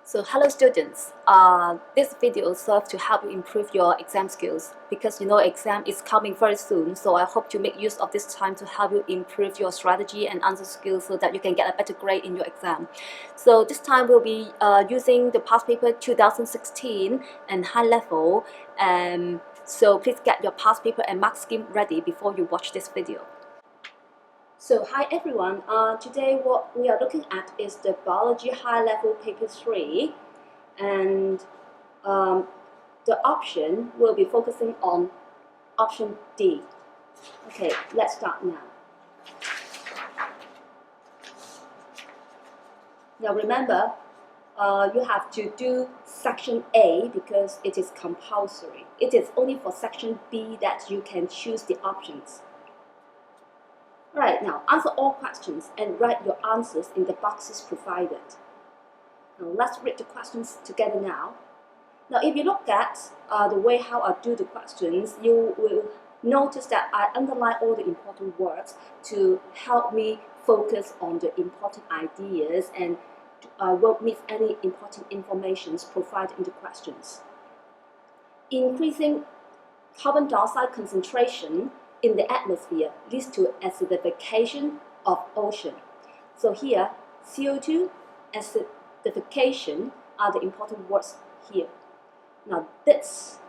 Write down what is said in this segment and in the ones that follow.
So hello students, this video serves to help you improve your exam skills because you know exam is coming very soon, so I hope to make use of this time to help you improve your strategy and answer skills so that you can get a better grade in your exam. So this time we'll be using the past paper 2016 and high level, so please get your past paper and mark scheme ready before you watch this video. So hi everyone, today what we are looking at is the Biology High Level Paper 3, and the option will be focusing on option D. Okay, let's start now. Now remember, you have to do section A because it is compulsory. It is only for section B that you can choose the options. Alright, now answer all questions and write your answers in the boxes provided. Now let's read the questions together now. Now if you look at the way how I do the questions, you will notice that I underline all the important words to help me focus on the important ideas and won't miss any important information provided in the questions. Increasing carbon dioxide concentration in the atmosphere leads to acidification of ocean. So here, CO2, acidification are the important words here. Now this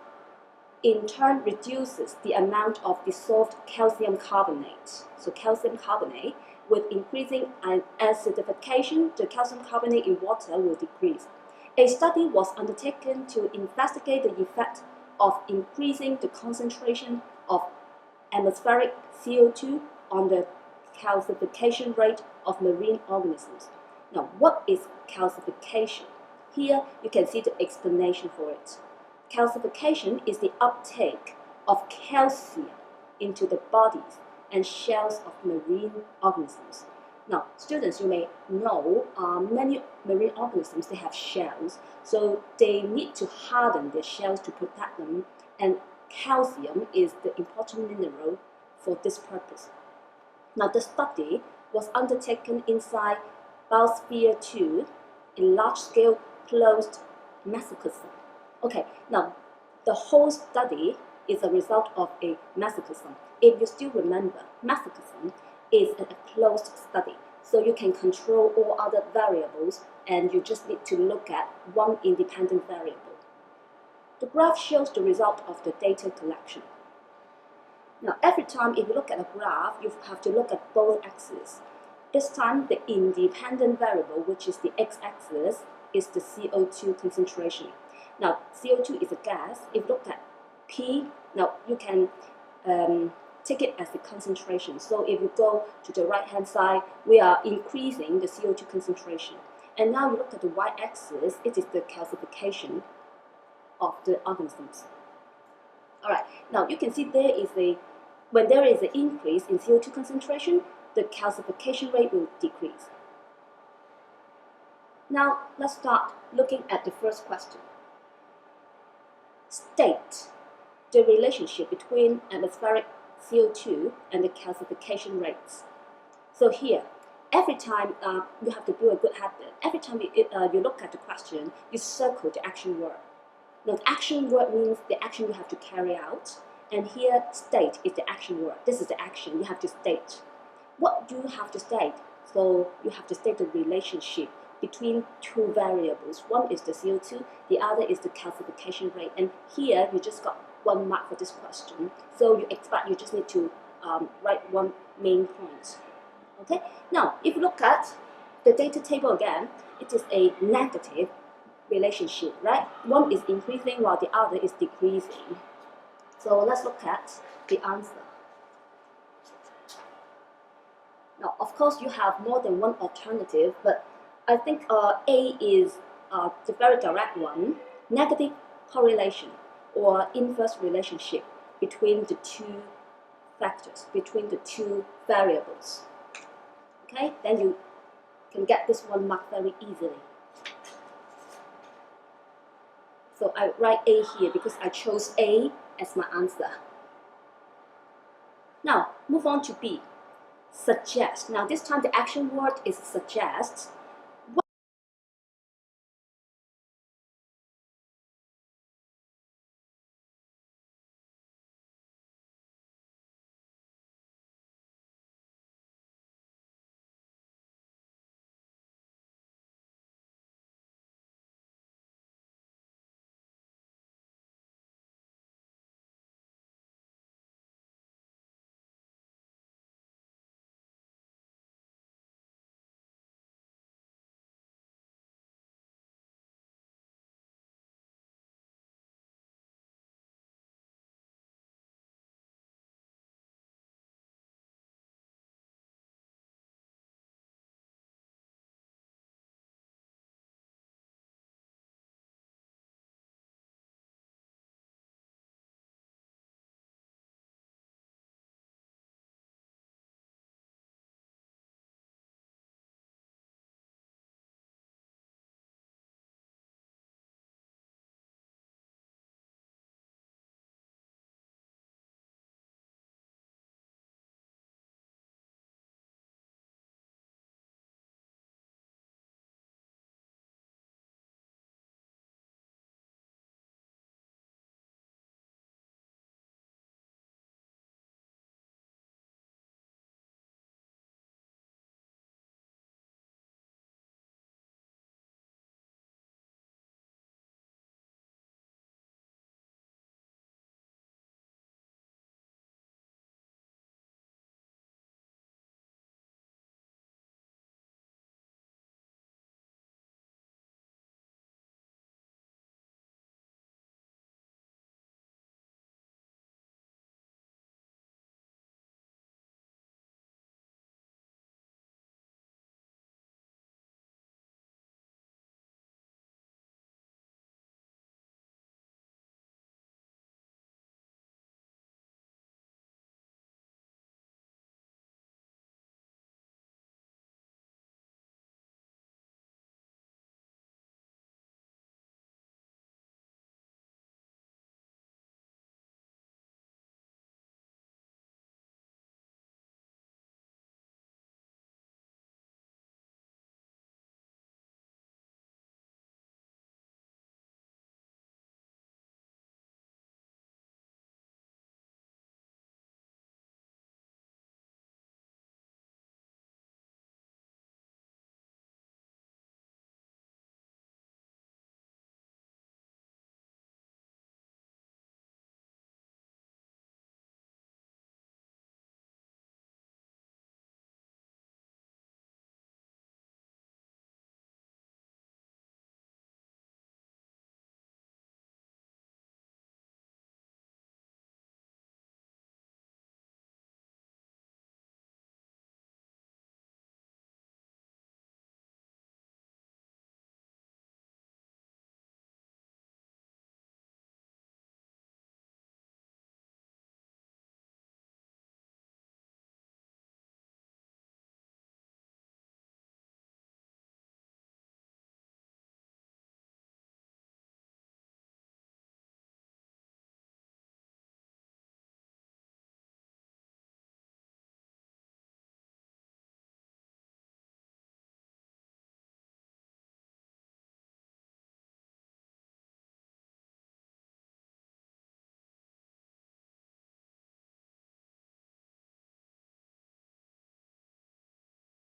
in turn reduces the amount of dissolved calcium carbonate. So calcium carbonate, with increasing acidification, the calcium carbonate in water will decrease. A study was undertaken to investigate the effect of increasing the concentration of atmospheric CO2 on the calcification rate of marine organisms. Now, what is calcification? Here you can see the explanation for it. Calcification is the uptake of calcium into the bodies and shells of marine organisms. Now, students, you may know many marine organisms, they have shells, so they need to harden their shells to protect them, and calcium is the important mineral for this purpose. Now, the study was undertaken inside Biosphere 2, a large-scale closed mesocosm. Okay, now the whole study is a result of a mesocosm. If you still remember, mesocosm is a closed study, so you can control all other variables and you just need to look at one independent variable. The graph shows the result of the data collection. Now, every time if you look at a graph, you have to look at both axes. This time, the independent variable, which is the x-axis, is the CO2 concentration. Now, CO2 is a gas. If you look at P, now you can take it as the concentration. So if you go to the right-hand side, we are increasing the CO2 concentration. And now you look at the y-axis, it is the calcification of the organisms. Alright, now you can see when there is an increase in CO2 concentration, the calcification rate will decrease. Now let's start looking at the first question. State the relationship between atmospheric CO2 and the calcification rates. So here, every time you have to do a good habit. Every time you look at the question, you circle the action word. Now, the action word means the action you have to carry out, and here state is the action word. This is the action you have to state. What do you have to state? So you have to state the relationship between two variables. One is the CO2, the other is the calcification rate. And here you just got 1 mark for this question. So you just need to write one main point. Okay. Now, if you look at the data table again, it is a negative relationship, right? One is increasing while the other is decreasing. So let's look at the answer. Now, of course, you have more than one alternative, but I think A is the very direct one. Negative correlation or inverse relationship between the two factors, between the two variables. Okay, then you can get this 1 mark very easily. So I write A here because I chose A as my answer. Now, move on to B. Suggest. Now this time the action word is suggest.